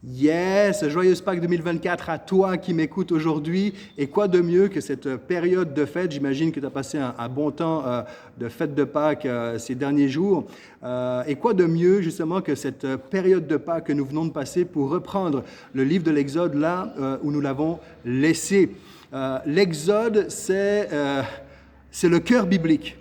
Yes, joyeuse Pâques 2024 à toi qui m'écoutes aujourd'hui. Et quoi de mieux que cette période de fête? J'imagine que tu as passé un bon temps de fête de Pâques ces derniers jours. Et quoi de mieux justement que cette période de Pâques que nous venons de passer pour reprendre le livre de l'Exode là où nous l'avons laissé. L'Exode, c'est le cœur biblique.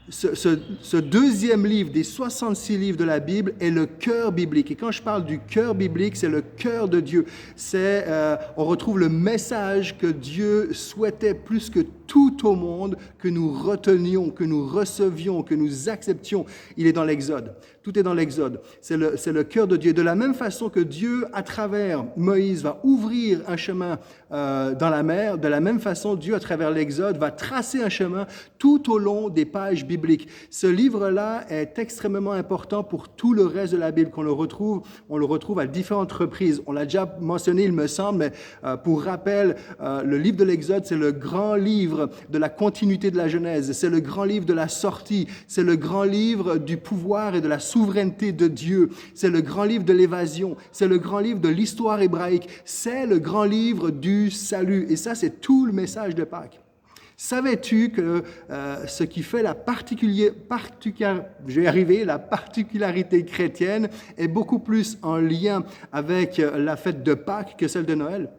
Ce deuxième livre des 66 livres de la Bible est le cœur biblique. Et quand je parle du cœur biblique, c'est le cœur de Dieu. On retrouve le message que Dieu souhaitait plus que tout au monde, que nous retenions, que nous recevions, que nous acceptions. Il est dans l'Exode. Tout est dans l'Exode. C'est le cœur de Dieu. De la même façon que Dieu, à travers Moïse, va ouvrir un chemin dans la mer, de la même façon, Dieu, à travers l'Exode, va tracer un chemin tout au long des pages bibliques. Ce livre-là est extrêmement important pour tout le reste de la Bible, on le retrouve à différentes reprises. On l'a déjà mentionné, il me semble, mais pour rappel, le livre de l'Exode, c'est le grand livre de la continuité de la Genèse, c'est le grand livre de la sortie, c'est le grand livre du pouvoir et de la souveraineté de Dieu, c'est le grand livre de l'évasion, c'est le grand livre de l'histoire hébraïque, c'est le grand livre du salut. Et ça, c'est tout le message de Pâques. Savais-tu que ce qui fait la particularité chrétienne est beaucoup plus en lien avec la fête de Pâques que celle de Noël?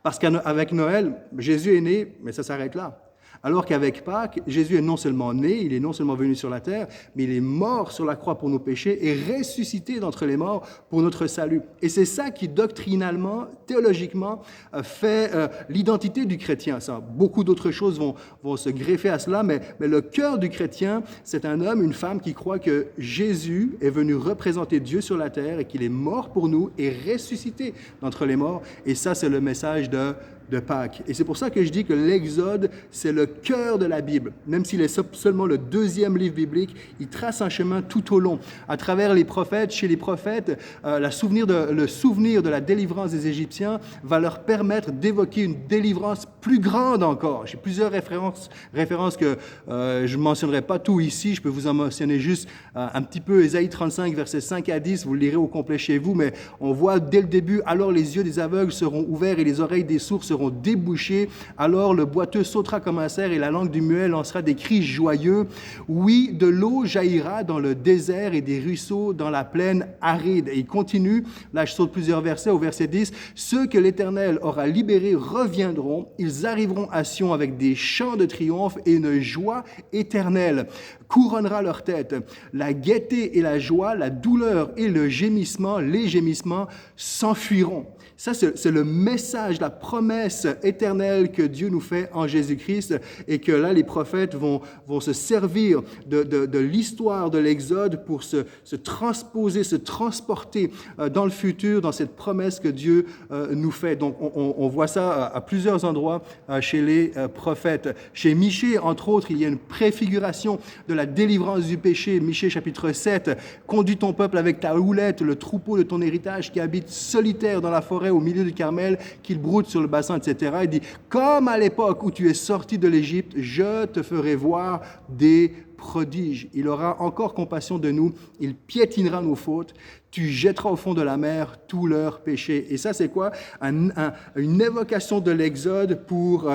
Parce qu'avec Noël, Jésus est né, mais ça s'arrête là. Alors qu'avec Pâques, Jésus est non seulement né, il est non seulement venu sur la terre, mais il est mort sur la croix pour nos péchés et ressuscité d'entre les morts pour notre salut. Et c'est ça qui, doctrinalement, théologiquement, fait l'identité du chrétien. Ça, beaucoup d'autres choses vont se greffer à cela, mais le cœur du chrétien, c'est un homme, une femme qui croit que Jésus est venu représenter Dieu sur la terre et qu'il est mort pour nous et ressuscité d'entre les morts. Et ça, c'est le message de Pâques. Et c'est pour ça que je dis que l'Exode, c'est le cœur de la Bible. Même s'il est seulement le deuxième livre biblique, il trace un chemin tout au long. À travers les prophètes, chez les prophètes, le souvenir de la délivrance des Égyptiens va leur permettre d'évoquer une délivrance plus grande encore. J'ai plusieurs références que je ne mentionnerai pas tout ici, je peux vous en mentionner juste un petit peu. Ésaïe 35, versets 5 à 10, vous le lirez au complet chez vous, mais on voit dès le début, alors les yeux des aveugles seront ouverts et les oreilles des sourds seront débouchés, alors le boiteux sautera comme un cerf et la langue du muet lancera des cris joyeux. Oui, de l'eau jaillira dans le désert et des ruisseaux dans la plaine aride. Et il continue, là je saute plusieurs versets, au verset 10, ceux que l'Éternel aura libérés reviendront, ils arriveront à Sion avec des chants de triomphe et une joie éternelle couronnera leur tête. La gaieté et la joie, la douleur et les gémissements s'enfuiront. Ça, c'est le message, la promesse éternelle que Dieu nous fait en Jésus-Christ et que là, les prophètes vont se servir de l'histoire de l'Exode pour se transposer, se transporter dans le futur, dans cette promesse que Dieu nous fait. Donc, on voit ça à plusieurs endroits chez les prophètes. Chez Michée, entre autres, il y a une préfiguration de la délivrance du péché. Michée, chapitre 7, « Conduis ton peuple avec ta houlette, le troupeau de ton héritage qui habite solitaire dans la forêt au milieu du Carmel, qu'il broute sur le bassin, etc. » Il dit, « Comme à l'époque où tu es sorti de l'Égypte, je te ferai voir des prodiges. Il aura encore compassion de nous, il piétinera nos fautes, tu jetteras au fond de la mer tous leurs péchés. » Et ça, c'est quoi? Une évocation de l'Exode pour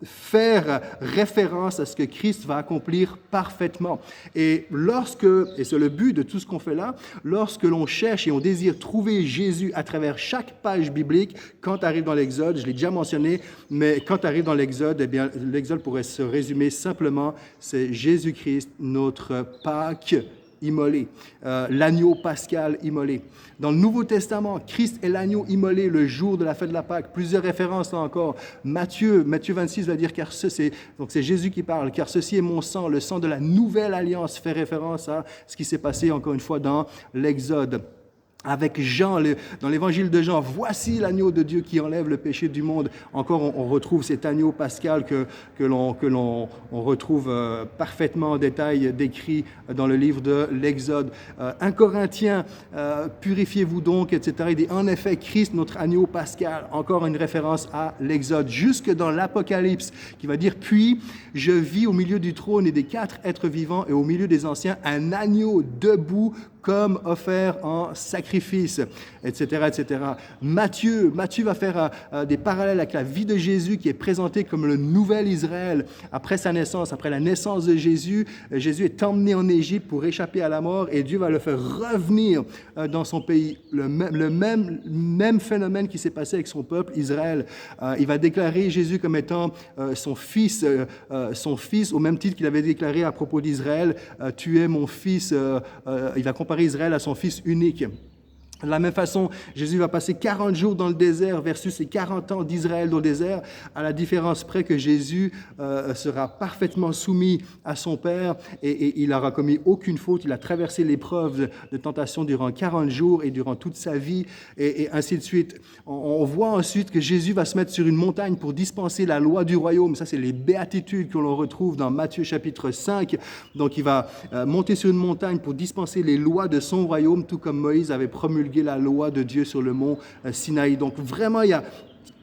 faire référence à ce que Christ va accomplir parfaitement. Et c'est le but de tout ce qu'on fait là, lorsque l'on cherche et on désire trouver Jésus à travers chaque page biblique, quand tu arrives dans l'Exode, je l'ai déjà mentionné, mais quand tu arrives dans l'Exode, eh bien, l'Exode pourrait se résumer simplement, c'est Jésus-Christ, notre Pâques immolé, l'agneau pascal immolé. Dans le Nouveau Testament, Christ est l'agneau immolé le jour de la fête de la Pâque. Plusieurs références là encore. Matthieu 26 va dire, donc c'est Jésus qui parle, car ceci est mon sang, le sang de la nouvelle alliance, fait référence à ce qui s'est passé encore une fois dans l'Exode. Avec Jean, dans l'évangile de Jean, voici l'agneau de Dieu qui enlève le péché du monde. Encore, on retrouve cet agneau pascal que l'on retrouve parfaitement en détail décrit dans le livre de l'Exode. 1 Corinthiens, purifiez-vous donc, etc. Il dit, en effet, Christ, notre agneau pascal, encore une référence à l'Exode, jusque dans l'Apocalypse, qui va dire, puis je vis au milieu du trône et des 4 êtres vivants et au milieu des anciens un agneau debout comme offert en sacrifice, etc., etc. Matthieu va faire des parallèles avec la vie de Jésus qui est présentée comme le nouvel Israël après sa naissance, après la naissance de Jésus. Jésus est emmené en Égypte pour échapper à la mort et Dieu va le faire revenir dans son pays. Le même phénomène qui s'est passé avec son peuple, Israël. Il va déclarer Jésus comme étant son fils, au même titre qu'il avait déclaré à propos d'Israël, tu es mon fils. Il va comparer Israël à son fils unique. De la même façon, Jésus va passer 40 jours dans le désert versus les 40 ans d'Israël dans le désert, à la différence près que Jésus sera parfaitement soumis à son Père et il n'aura commis aucune faute. Il a traversé l'épreuve de tentation durant 40 jours et durant toute sa vie et ainsi de suite. On voit ensuite que Jésus va se mettre sur une montagne pour dispenser la loi du royaume. Ça, c'est les béatitudes que l'on retrouve dans Matthieu chapitre 5. Donc, il va monter sur une montagne pour dispenser les lois de son royaume, tout comme Moïse avait promulgué la loi de Dieu sur le mont Sinaï. Donc vraiment, il y a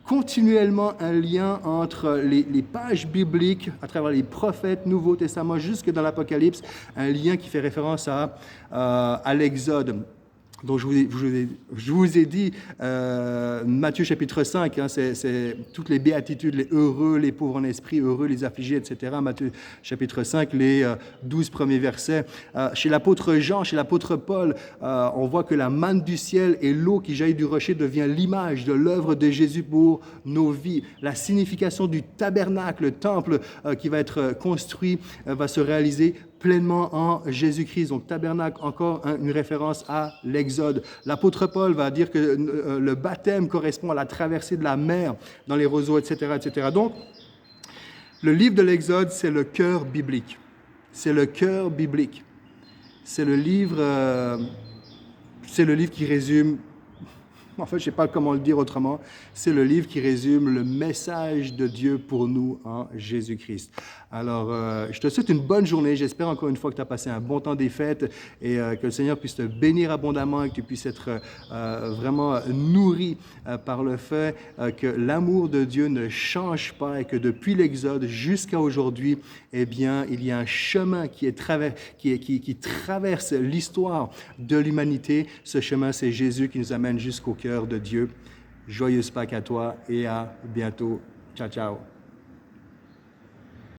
continuellement un lien entre les pages bibliques, à travers les prophètes, Nouveau Testament, jusque dans l'Apocalypse, un lien qui fait référence à l'Exode. Donc, je vous ai dit, Matthieu chapitre 5, c'est toutes les béatitudes, les heureux, les pauvres en esprit, heureux, les affligés, etc. Matthieu chapitre 5, les 12 premiers versets. Chez l'apôtre Jean, chez l'apôtre Paul, on voit que la manne du ciel et l'eau qui jaillit du rocher devient l'image de l'œuvre de Jésus pour nos vies. La signification du tabernacle, le temple qui va être construit, va se réaliser pleinement en Jésus-Christ. Donc, tabernacle, encore une référence à l'Exode. L'apôtre Paul va dire que le baptême correspond à la traversée de la mer dans les roseaux, etc., etc. Donc, le livre de l'Exode, c'est le cœur biblique. C'est le cœur biblique. C'est le livre qui résume, en fait, je ne sais pas comment le dire autrement, c'est le livre qui résume le message de Dieu pour nous en Jésus-Christ. Alors, je te souhaite une bonne journée. J'espère encore une fois que tu as passé un bon temps des fêtes et que le Seigneur puisse te bénir abondamment et que tu puisses être vraiment nourri par le fait que l'amour de Dieu ne change pas et que depuis l'Exode jusqu'à aujourd'hui, eh bien, il y a un chemin qui traverse l'histoire de l'humanité. Ce chemin, c'est Jésus qui nous amène jusqu'au cœur de Dieu. Joyeuse Pâques à toi et à bientôt. Ciao, ciao.